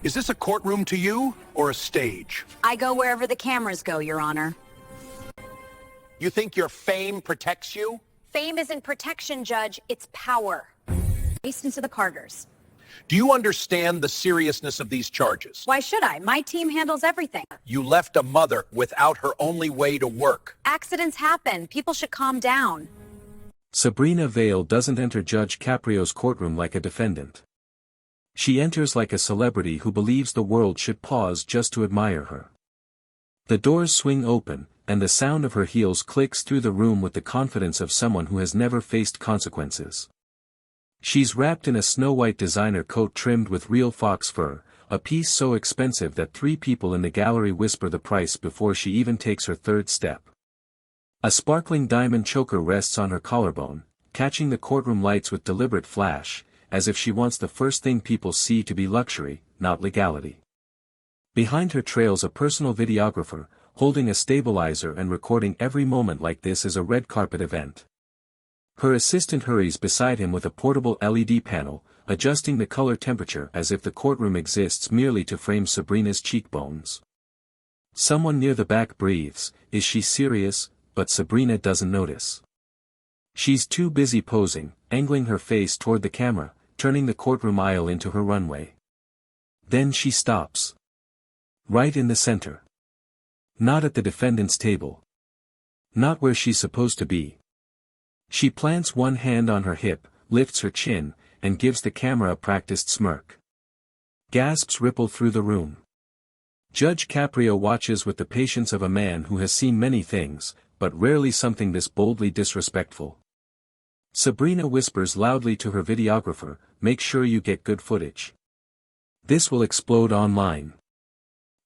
Is this a courtroom to you, or a stage? I go wherever the cameras go, Your Honor. You think your fame protects you? Fame isn't protection, Judge. It's power. Raced into the Carters. Do you understand the seriousness of these charges? Why should I? My team handles everything. You left a mother without her only way to work. Accidents happen. People should calm down. Sabrina Vale doesn't enter Judge Caprio's courtroom like a defendant. She enters like a celebrity who believes the world should pause just to admire her. The doors swing open, and the sound of her heels clicks through the room with the confidence of someone who has never faced consequences. She's wrapped in a snow-white designer coat trimmed with real fox fur, a piece so expensive that 3 people in the gallery whisper the price before she even takes her third step. A sparkling diamond choker rests on her collarbone, catching the courtroom lights with deliberate flash, as if she wants the first thing people see to be luxury, not legality. Behind her trails a personal videographer, holding a stabilizer and recording every moment like this is a red carpet event. Her assistant hurries beside him with a portable LED panel, adjusting the color temperature as if the courtroom exists merely to frame Sabrina's cheekbones. Someone near the back breathes, "Is she serious?" but Sabrina doesn't notice. She's too busy posing, angling her face toward the camera, turning the courtroom aisle into her runway. Then she stops. Right in the center. Not at the defendant's table. Not where she's supposed to be. She plants one hand on her hip, lifts her chin, and gives the camera a practiced smirk. Gasps ripple through the room. Judge Caprio watches with the patience of a man who has seen many things, but rarely something this boldly disrespectful. Sabrina whispers loudly to her videographer, "Make sure you get good footage. This will explode online."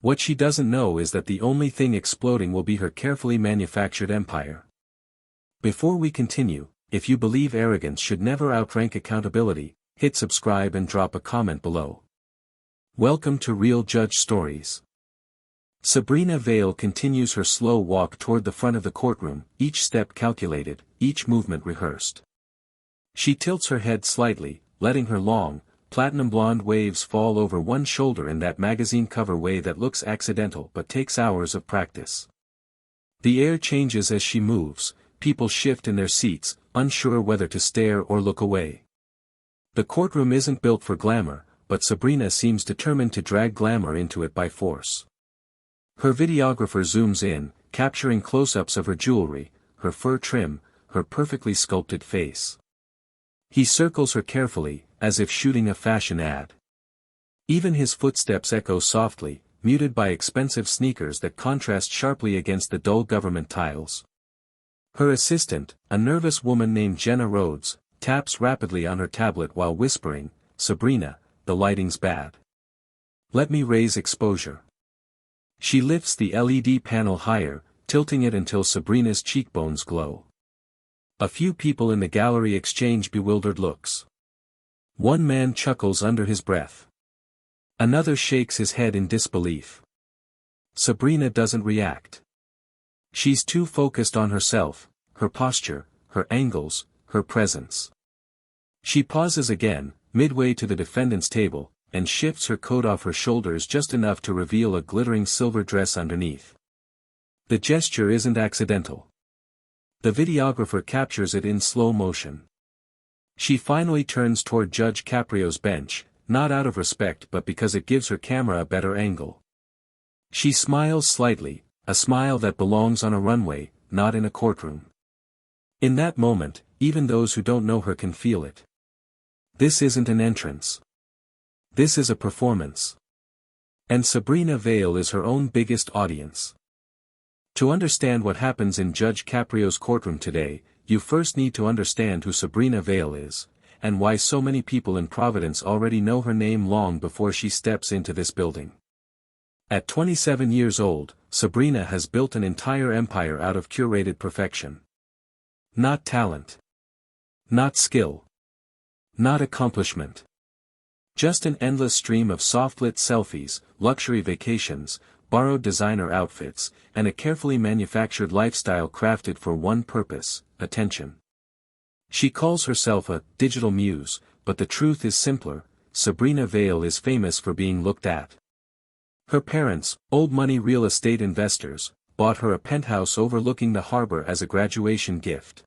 What she doesn't know is that the only thing exploding will be her carefully manufactured empire. Before we continue, if you believe arrogance should never outrank accountability, hit subscribe and drop a comment below. Welcome to Real Judge Stories. Sabrina Vale continues her slow walk toward the front of the courtroom, each step calculated, each movement rehearsed. She tilts her head slightly, letting her long, platinum blonde waves fall over one shoulder in that magazine cover way that looks accidental but takes hours of practice. The air changes as she moves, people shift in their seats, unsure whether to stare or look away. The courtroom isn't built for glamour, but Sabrina seems determined to drag glamour into it by force. Her videographer zooms in, capturing close-ups of her jewelry, her fur trim, her perfectly sculpted face. He circles her carefully, as if shooting a fashion ad. Even his footsteps echo softly, muted by expensive sneakers that contrast sharply against the dull government tiles. Her assistant, a nervous woman named Jenna Rhodes, taps rapidly on her tablet while whispering, "Sabrina, the lighting's bad. Let me raise exposure." She lifts the LED panel higher, tilting it until Sabrina's cheekbones glow. A few people in the gallery exchange bewildered looks. One man chuckles under his breath. Another shakes his head in disbelief. Sabrina doesn't react. She's too focused on herself, her posture, her angles, her presence. She pauses again, midway to the defendant's table, and shifts her coat off her shoulders just enough to reveal a glittering silver dress underneath. The gesture isn't accidental. The videographer captures it in slow motion. She finally turns toward Judge Caprio's bench, not out of respect but because it gives her camera a better angle. She smiles slightly, a smile that belongs on a runway, not in a courtroom. In that moment, even those who don't know her can feel it. This isn't an entrance. This is a performance. And Sabrina Vale is her own biggest audience. To understand what happens in Judge Caprio's courtroom today, you first need to understand who Sabrina Vale is, and why so many people in Providence already know her name long before she steps into this building. At 27 years old, Sabrina has built an entire empire out of curated perfection. Not talent. Not skill. Not accomplishment. Just an endless stream of soft-lit selfies, luxury vacations, borrowed designer outfits, and a carefully manufactured lifestyle crafted for one purpose, attention. She calls herself a digital muse, but the truth is simpler. Sabrina Vale is famous for being looked at. Her parents, old-money real estate investors, bought her a penthouse overlooking the harbor as a graduation gift.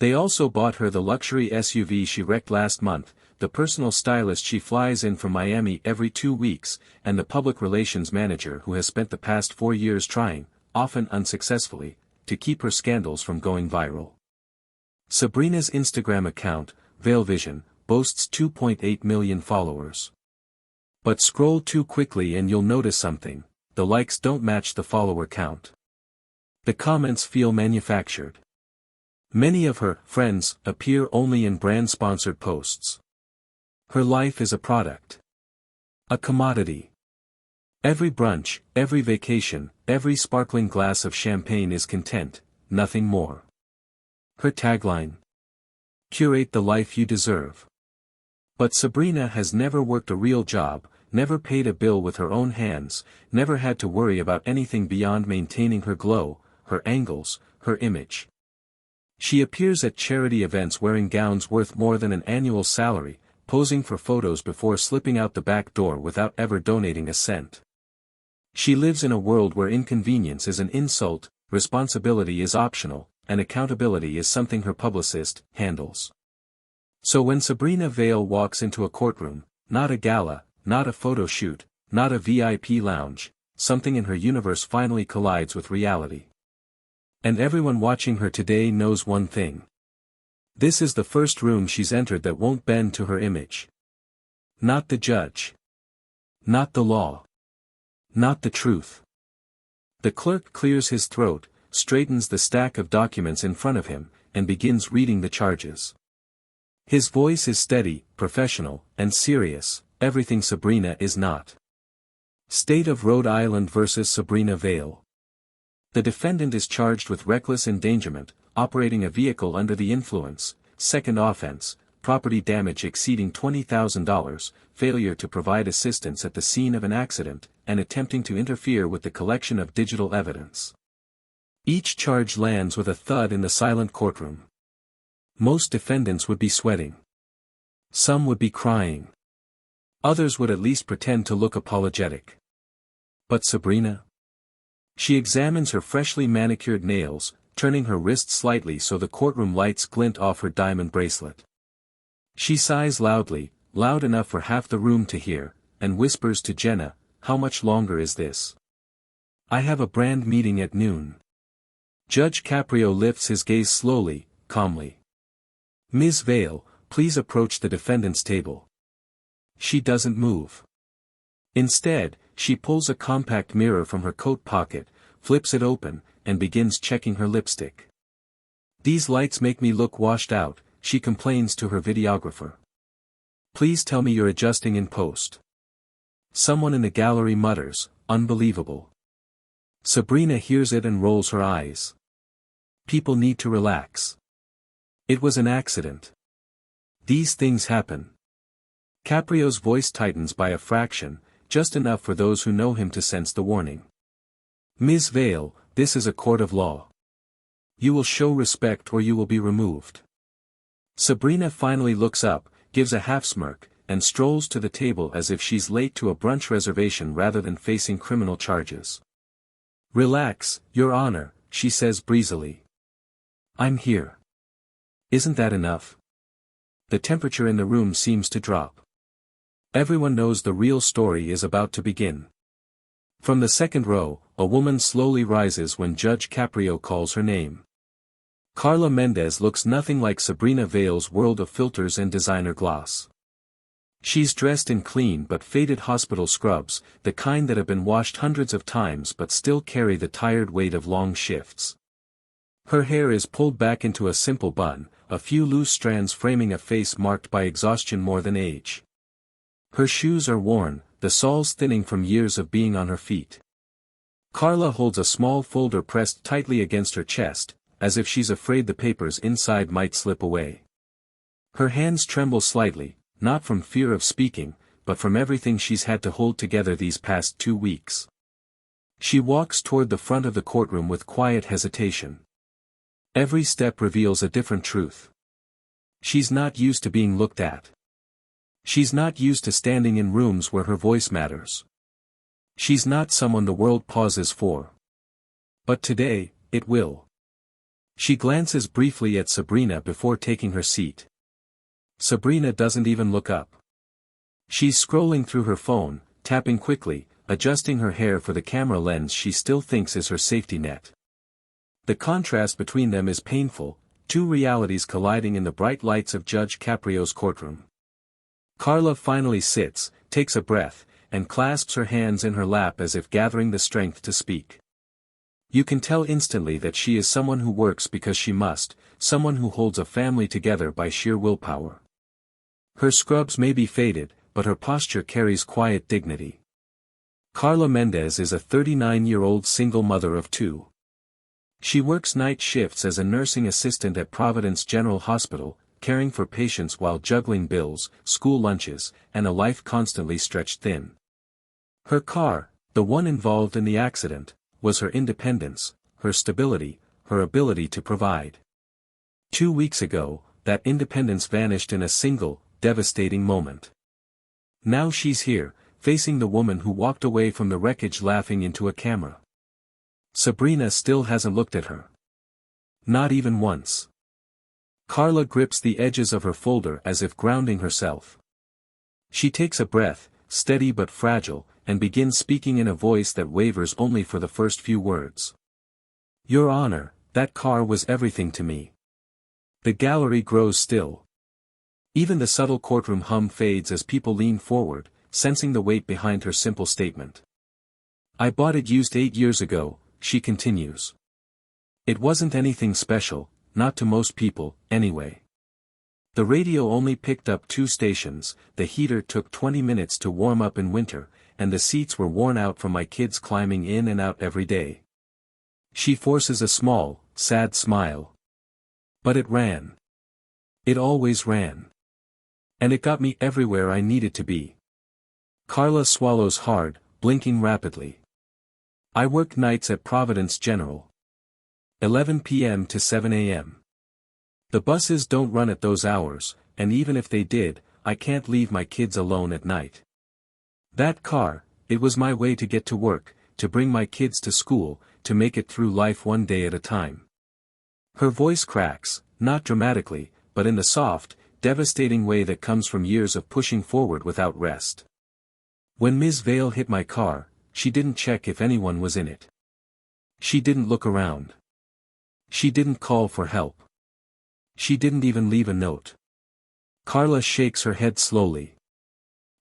They also bought her the luxury SUV she wrecked last month, the personal stylist she flies in from Miami every 2 weeks, and the public relations manager who has spent the past 4 years trying, often unsuccessfully, to keep her scandals from going viral. Sabrina's Instagram account, ValeVision, boasts 2.8 million followers. But scroll too quickly and you'll notice something: the likes don't match the follower count. The comments feel manufactured. Many of her friends appear only in brand-sponsored posts. Her life is a product. A commodity. Every brunch, every vacation, every sparkling glass of champagne is content, nothing more. Her tagline: curate the life you deserve. But Sabrina has never worked a real job, never paid a bill with her own hands, never had to worry about anything beyond maintaining her glow, her angles, her image. She appears at charity events wearing gowns worth more than an annual salary, posing for photos before slipping out the back door without ever donating a cent. She lives in a world where inconvenience is an insult, responsibility is optional, and accountability is something her publicist handles. So when Sabrina Vale walks into a courtroom, not a gala, not a photo shoot, not a VIP lounge, something in her universe finally collides with reality. And everyone watching her today knows one thing. This is the first room she's entered that won't bend to her image. Not the judge. Not the law. Not the truth. The clerk clears his throat, straightens the stack of documents in front of him, and begins reading the charges. His voice is steady, professional, and serious, everything Sabrina is not. State of Rhode Island versus Sabrina Vale. The defendant is charged with reckless endangerment, operating a vehicle under the influence, second offense, property damage exceeding $20,000, failure to provide assistance at the scene of an accident, and attempting to interfere with the collection of digital evidence. Each charge lands with a thud in the silent courtroom. Most defendants would be sweating. Some would be crying. Others would at least pretend to look apologetic. But Sabrina? She examines her freshly manicured nails, turning her wrist slightly so the courtroom lights glint off her diamond bracelet. She sighs loudly, loud enough for half the room to hear, and whispers to Jenna, "How much longer is this? I have a brand meeting at noon." Judge Caprio lifts his gaze slowly, calmly. "Ms. Vale, please approach the defendant's table." She doesn't move. Instead, she pulls a compact mirror from her coat pocket, flips it open, and begins checking her lipstick. "These lights make me look washed out," she complains to her videographer. "Please tell me you're adjusting in post." Someone in the gallery mutters, "Unbelievable." Sabrina hears it and rolls her eyes. People need to relax. It was an accident. These things happen. Caprio's voice tightens by a fraction, just enough for those who know him to sense the warning. "Ms. Vale, this is a court of law. You will show respect or you will be removed." Sabrina finally looks up, gives a half smirk, and strolls to the table as if she's late to a brunch reservation rather than facing criminal charges. "Relax, Your Honor," she says breezily. "I'm here." Isn't that enough? The temperature in the room seems to drop. Everyone knows the real story is about to begin. From the second row, a woman slowly rises when Judge Caprio calls her name. Carla Mendez looks nothing like Sabrina Vale's world of filters and designer gloss. She's dressed in clean but faded hospital scrubs, the kind that have been washed hundreds of times but still carry the tired weight of long shifts. Her hair is pulled back into a simple bun, a few loose strands framing a face marked by exhaustion more than age. Her shoes are worn, the soles thinning from years of being on her feet. Carla holds a small folder pressed tightly against her chest, as if she's afraid the papers inside might slip away. Her hands tremble slightly, not from fear of speaking, but from everything she's had to hold together these past 2 weeks. She walks toward the front of the courtroom with quiet hesitation. Every step reveals a different truth. She's not used to being looked at. She's not used to standing in rooms where her voice matters. She's not someone the world pauses for. But today, it will. She glances briefly at Sabrina before taking her seat. Sabrina doesn't even look up. She's scrolling through her phone, tapping quickly, adjusting her hair for the camera lens she still thinks is her safety net. The contrast between them is painful, two realities colliding in the bright lights of Judge Caprio's courtroom. Carla finally sits, takes a breath, and clasps her hands in her lap as if gathering the strength to speak. You can tell instantly that she is someone who works because she must, someone who holds a family together by sheer willpower. Her scrubs may be faded, but her posture carries quiet dignity. Carla Mendez is a 39-year-old single mother of two. She works night shifts as a nursing assistant at Providence General Hospital, caring for patients while juggling bills, school lunches, and a life constantly stretched thin. Her car, the one involved in the accident, was her independence, her stability, her ability to provide. 2 weeks ago, that independence vanished in a single, devastating moment. Now she's here, facing the woman who walked away from the wreckage laughing into a camera. Sabrina still hasn't looked at her. Not even once. Carla grips the edges of her folder as if grounding herself. She takes a breath, steady but fragile, and begins speaking in a voice that wavers only for the first few words. Your Honor, that car was everything to me. The gallery grows still. Even the subtle courtroom hum fades as people lean forward, sensing the weight behind her simple statement. I bought it used 8 years ago, she continues. It wasn't anything special, not to most people, anyway. The radio only picked up 2 stations, the heater took 20 minutes to warm up in winter, and the seats were worn out from my kids climbing in and out every day. She forces a small, sad smile. But it ran. It always ran. And it got me everywhere I needed to be. Carla swallows hard, blinking rapidly. I worked nights at Providence General. 11 p.m. to 7 a.m. The buses don't run at those hours, and even if they did, I can't leave my kids alone at night. That car, it was my way to get to work, to bring my kids to school, to make it through life one day at a time. Her voice cracks, not dramatically, but in the soft, devastating way that comes from years of pushing forward without rest. When Ms. Vale hit my car, she didn't check if anyone was in it. She didn't look around. She didn't call for help. She didn't even leave a note. Carla shakes her head slowly.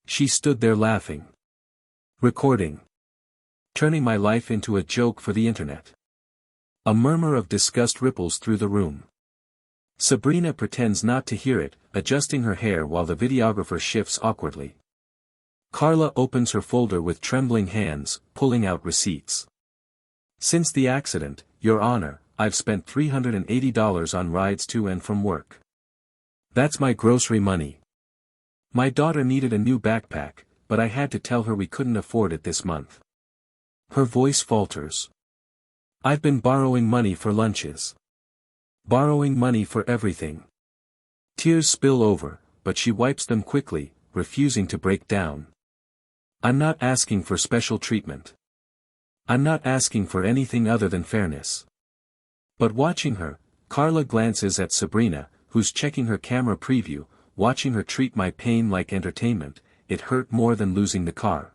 She stood there laughing. Recording. Turning my life into a joke for the internet. A murmur of disgust ripples through the room. Sabrina pretends not to hear it, adjusting her hair while the videographer shifts awkwardly. Carla opens her folder with trembling hands, pulling out receipts. Since the accident, Your Honor, I've spent $380 on rides to and from work. That's my grocery money. My daughter needed a new backpack, but I had to tell her we couldn't afford it this month. Her voice falters. I've been borrowing money for lunches. Borrowing money for everything. Tears spill over, but she wipes them quickly, refusing to break down. I'm not asking for special treatment. I'm not asking for anything other than fairness. But watching her, Carla glances at Sabrina, who's checking her camera preview, watching her treat my pain like entertainment. It hurt more than losing the car.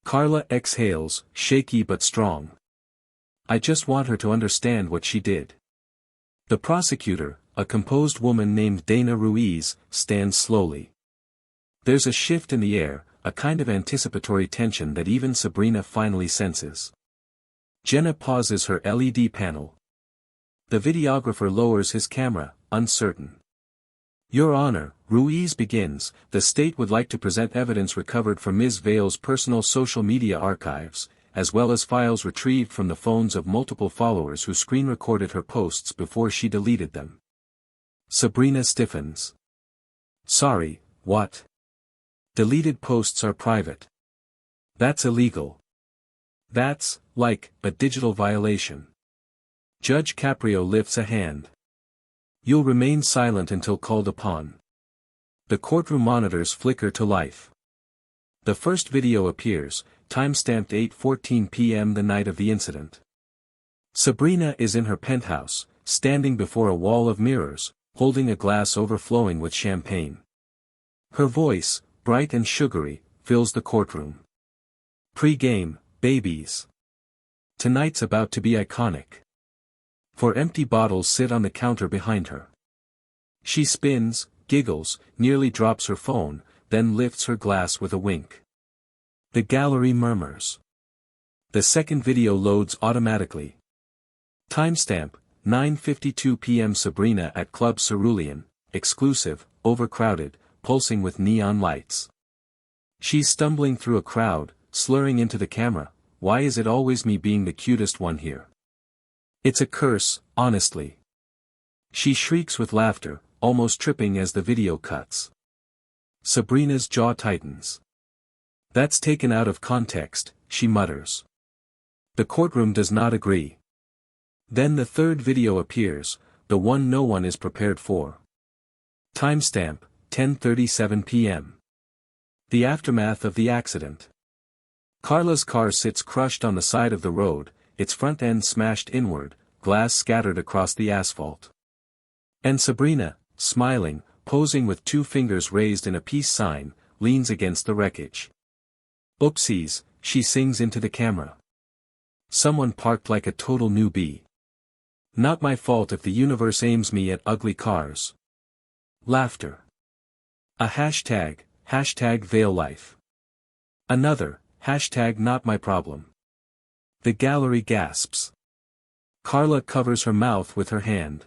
Carla exhales, shaky but strong. I just want her to understand what she did. The prosecutor, a composed woman named Dana Ruiz, stands slowly. There's a shift in the air, a kind of anticipatory tension that even Sabrina finally senses. Jenna pauses her LED panel. The videographer lowers his camera, uncertain. Your Honor, Ruiz begins, the state would like to present evidence recovered from Ms. Vale's personal social media archives, as well as files retrieved from the phones of multiple followers who screen-recorded her posts before she deleted them. Sabrina stiffens. Sorry, what? Deleted posts are private. That's illegal. That's, like, a digital violation. Judge Caprio lifts a hand. You'll remain silent until called upon. The courtroom monitors flicker to life. The first video appears, timestamped 8:14 p.m. the night of the incident. Sabrina is in her penthouse, standing before a wall of mirrors, holding a glass overflowing with champagne. Her voice, bright and sugary, fills the courtroom. Pre-game, babies. Tonight's about to be iconic. Four empty bottles sit on the counter behind her. She spins, giggles, nearly drops her phone, then lifts her glass with a wink. The gallery murmurs. The second video loads automatically. Timestamp, 9:52 p.m. Sabrina at Club Cerulean, exclusive, overcrowded, pulsing with neon lights. She's stumbling through a crowd, slurring into the camera, "Why is it always me being the cutest one here? It's a curse, honestly." She shrieks with laughter, almost tripping as the video cuts. Sabrina's jaw tightens. "That's taken out of context," she mutters. The courtroom does not agree. Then the third video appears, the one no one is prepared for. Timestamp, 10:37 p.m. The aftermath of the accident. Carla's car sits crushed on the side of the road, its front end smashed inward, glass scattered across the asphalt. And Sabrina, smiling, posing with two fingers raised in a peace sign, leans against the wreckage. "Oopsies," she sings into the camera. "Someone parked like a total newbie. Not my fault if the universe aims me at ugly cars." Laughter. A hashtag #ValeLife. Another, #NotMyProblem. The gallery gasps. Carla covers her mouth with her hand.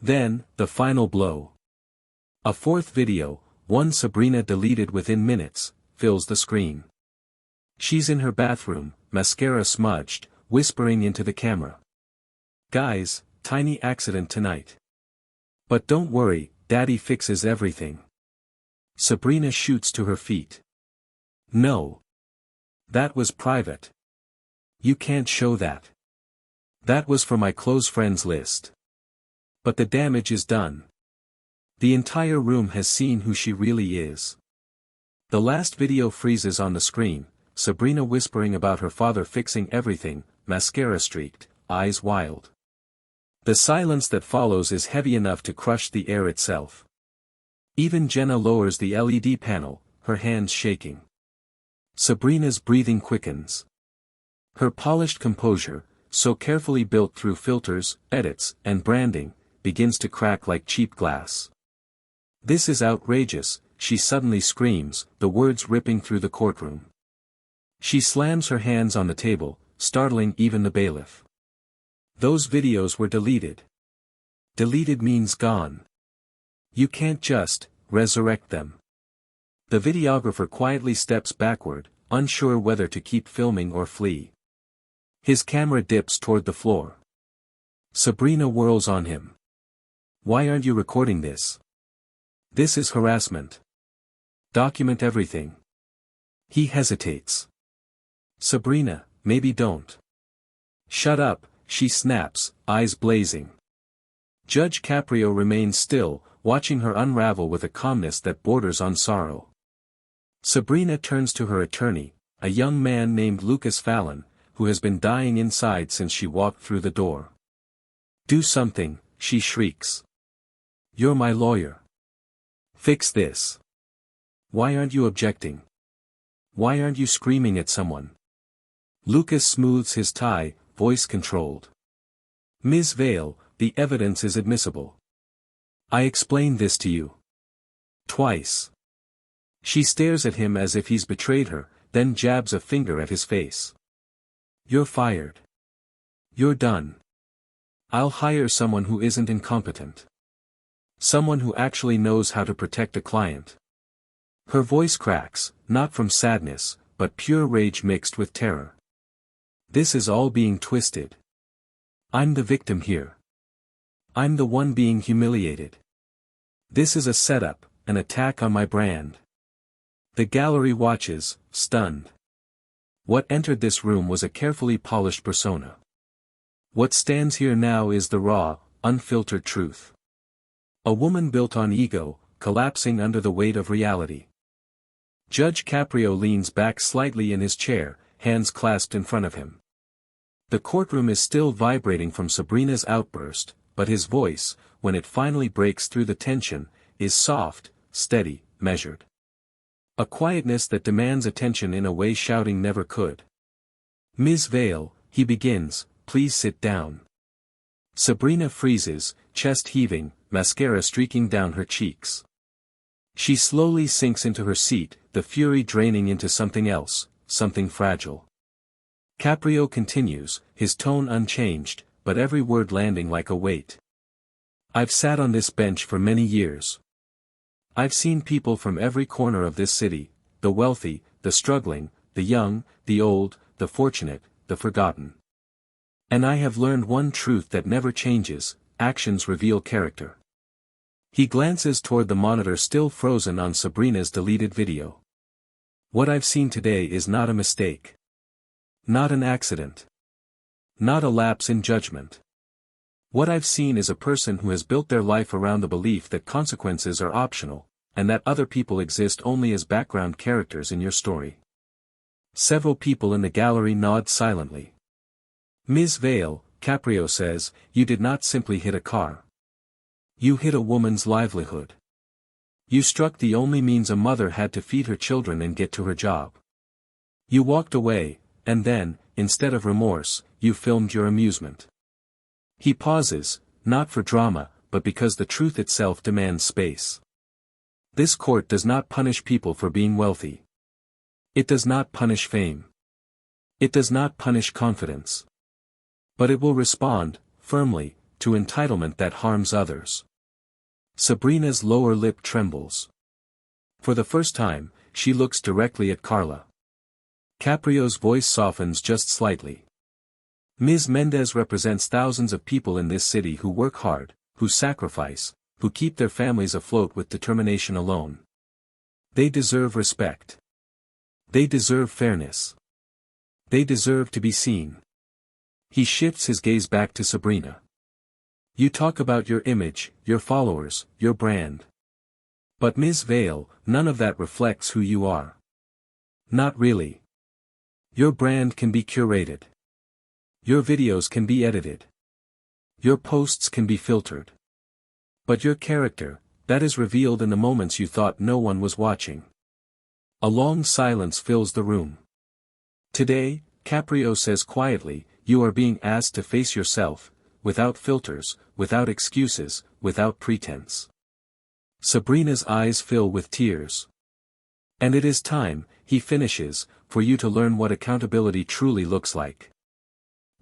Then, the final blow. A fourth video, one Sabrina deleted within minutes, fills the screen. She's in her bathroom, mascara smudged, whispering into the camera. "Guys, tiny accident tonight. But don't worry, Daddy fixes everything." Sabrina shoots to her feet. "No. That was private. You can't show that. That was for my close friends list. But the damage is done. The entire room has seen who she really is." The last video freezes on the screen, Sabrina whispering about her father fixing everything, mascara streaked, eyes wild. The silence that follows is heavy enough to crush the air itself. Even Jenna lowers the LED panel, her hands shaking. Sabrina's breathing quickens. Her polished composure, so carefully built through filters, edits, and branding, begins to crack like cheap glass. "This is outrageous," she suddenly screams, the words ripping through the courtroom. She slams her hands on the table, startling even the bailiff. "Those videos were deleted. Deleted means gone. You can't just resurrect them." The videographer quietly steps backward, unsure whether to keep filming or flee. His camera dips toward the floor. Sabrina whirls on him. "Why aren't you recording this? This is harassment. Document everything." He hesitates. "Sabrina, maybe don't." "Shut up," she snaps, eyes blazing. Judge Caprio remains still, watching her unravel with a calmness that borders on sorrow. Sabrina turns to her attorney, a young man named Lucas Fallon, who has been dying inside since she walked through the door. "Do something," she shrieks. "You're my lawyer. Fix this. Why aren't you objecting? Why aren't you screaming at someone?" Lucas smooths his tie, voice controlled. "Ms. Vale, the evidence is admissible. I explained this to you. Twice." She stares at him as if he's betrayed her, then jabs a finger at his face. "You're fired. You're done. I'll hire someone who isn't incompetent. Someone who actually knows how to protect a client." Her voice cracks, not from sadness, but pure rage mixed with terror. "This is all being twisted. I'm the victim here. I'm the one being humiliated. This is a setup, an attack on my brand." The gallery watches, stunned. What entered this room was a carefully polished persona. What stands here now is the raw, unfiltered truth. A woman built on ego, collapsing under the weight of reality. Judge Caprio leans back slightly in his chair, hands clasped in front of him. The courtroom is still vibrating from Sabrina's outburst, but his voice, when it finally breaks through the tension, is soft, steady, measured. A quietness that demands attention in a way shouting never could. "Ms. Vale," he begins, "please sit down." Sabrina freezes, chest heaving, mascara streaking down her cheeks. She slowly sinks into her seat, the fury draining into something else, something fragile. Caprio continues, his tone unchanged, but every word landing like a weight. "I've sat on this bench for many years. I've seen people from every corner of this city, the wealthy, the struggling, the young, the old, the fortunate, the forgotten. And I have learned one truth that never changes: actions reveal character." He glances toward the monitor still frozen on Sabrina's deleted video. "What I've seen today is not a mistake. Not an accident. Not a lapse in judgment. What I've seen is a person who has built their life around the belief that consequences are optional, and that other people exist only as background characters in your story." Several people in the gallery nod silently. "Ms. Vale," Caprio says, "you did not simply hit a car. You hit a woman's livelihood. You struck the only means a mother had to feed her children and get to her job. You walked away, and then, instead of remorse, you filmed your amusement." He pauses, not for drama, but because the truth itself demands space. This court does not punish people for being wealthy. It does not punish fame. It does not punish confidence. But it will respond, firmly, to entitlement that harms others. Sabrina's lower lip trembles. For the first time, she looks directly at Carla. Caprio's voice softens just slightly. "Ms. Mendez represents thousands of people in this city who work hard, who sacrifice, who keep their families afloat with determination alone. They deserve respect. They deserve fairness. They deserve to be seen." He shifts his gaze back to Sabrina. "You talk about your image, your followers, your brand. But Ms. Vale, none of that reflects who you are. Not really. Your brand can be curated. Your videos can be edited. Your posts can be filtered. But your character, that is revealed in the moments you thought no one was watching." A long silence fills the room. "Today," Caprio says quietly, "you are being asked to face yourself, without filters, without excuses, without pretense." Sabrina's eyes fill with tears. "And it is time," he finishes, "for you to learn what accountability truly looks like."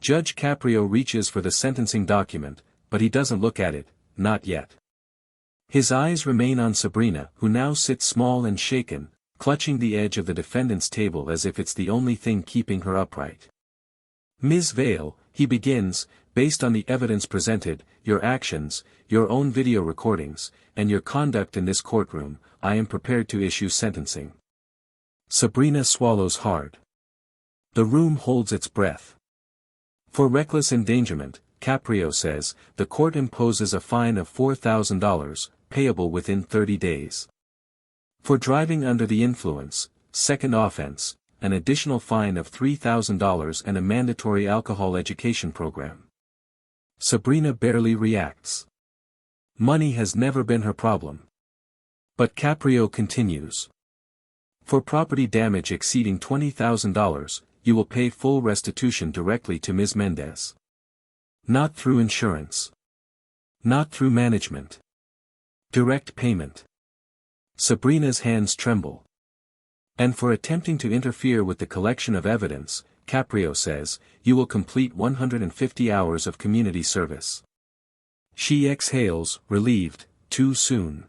Judge Caprio reaches for the sentencing document, but he doesn't look at it, not yet. His eyes remain on Sabrina, who now sits small and shaken, clutching the edge of the defendant's table as if it's the only thing keeping her upright. "Ms. Vale," he begins, "based on the evidence presented, your actions, your own video recordings, and your conduct in this courtroom, I am prepared to issue sentencing." Sabrina swallows hard. The room holds its breath. For reckless endangerment, Caprio says, the court imposes a fine of $4,000, payable within 30 days. For driving under the influence, second offense, an additional fine of $3,000 and a mandatory alcohol education program. Sabrina barely reacts. Money has never been her problem. But Caprio continues. For property damage exceeding $20,000, you will pay full restitution directly to Ms. Mendez. Not through insurance. Not through management. Direct payment. Sabrina's hands tremble. And for attempting to interfere with the collection of evidence, Caprio says, you will complete 150 hours of community service. She exhales, relieved, too soon.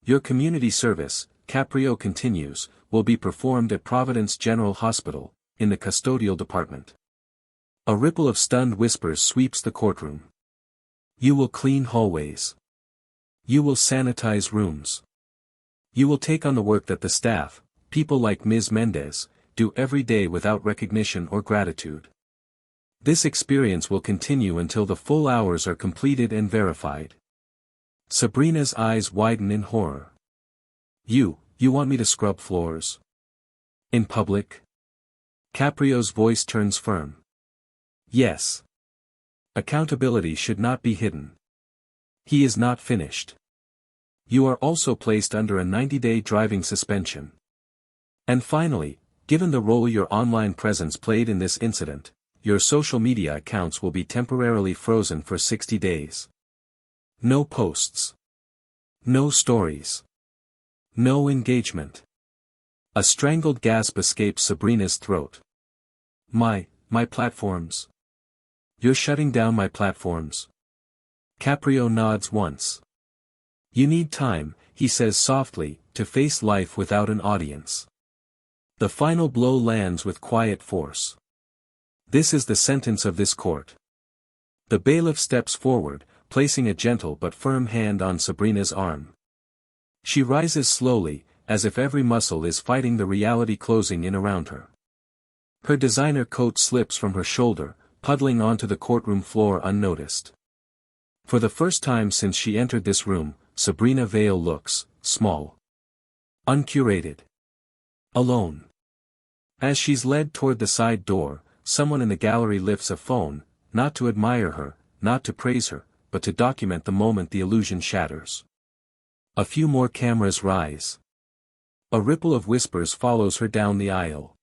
Your community service, Caprio continues, will be performed at Providence General Hospital, in the custodial department. A ripple of stunned whispers sweeps the courtroom. You will clean hallways. You will sanitize rooms. You will take on the work that the staff, people like Ms. Mendez, do every day without recognition or gratitude. This experience will continue until the full hours are completed and verified. Sabrina's eyes widen in horror. You want me to scrub floors? In public? Caprio's voice turns firm. Yes. Accountability should not be hidden. He is not finished. You are also placed under a 90-day driving suspension. And finally, given the role your online presence played in this incident, your social media accounts will be temporarily frozen for 60 days. No posts. No stories. No engagement. A strangled gasp escapes Sabrina's throat. My platforms. You're shutting down my platforms. Caprio nods once. You need time, he says softly, to face life without an audience. The final blow lands with quiet force. This is the sentence of this court. The bailiff steps forward, placing a gentle but firm hand on Sabrina's arm. She rises slowly, as if every muscle is fighting the reality closing in around her. Her designer coat slips from her shoulder, puddling onto the courtroom floor unnoticed. For the first time since she entered this room, Sabrina Vale looks small. Uncurated. Alone. As she's led toward the side door, someone in the gallery lifts a phone, not to admire her, not to praise her, but to document the moment the illusion shatters. A few more cameras rise. A ripple of whispers follows her down the aisle.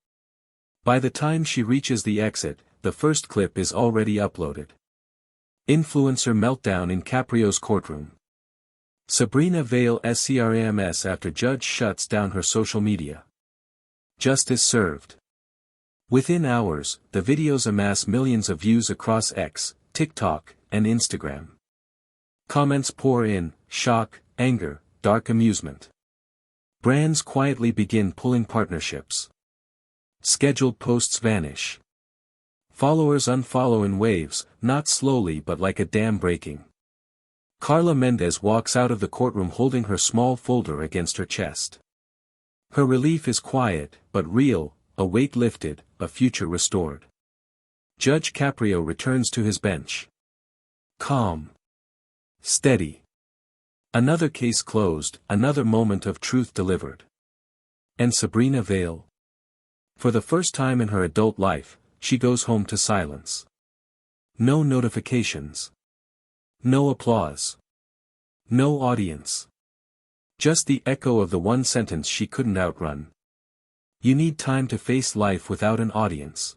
By the time she reaches the exit, the first clip is already uploaded. Influencer meltdown in Caprio's courtroom. Sabrina Vale SCRAMS after judge shuts down her social media. Justice served. Within hours, the videos amass millions of views across X, TikTok, and Instagram. Comments pour in, shock, anger, dark amusement. Brands quietly begin pulling partnerships. Scheduled posts vanish. Followers unfollow in waves, not slowly but like a dam breaking. Carla Mendez walks out of the courtroom holding her small folder against her chest. Her relief is quiet, but real, a weight lifted, a future restored. Judge Caprio returns to his bench. Calm. Steady. Another case closed, another moment of truth delivered. And Sabrina Vale? For the first time in her adult life, she goes home to silence. No notifications. No applause. No audience. Just the echo of the one sentence she couldn't outrun. You need time to face life without an audience.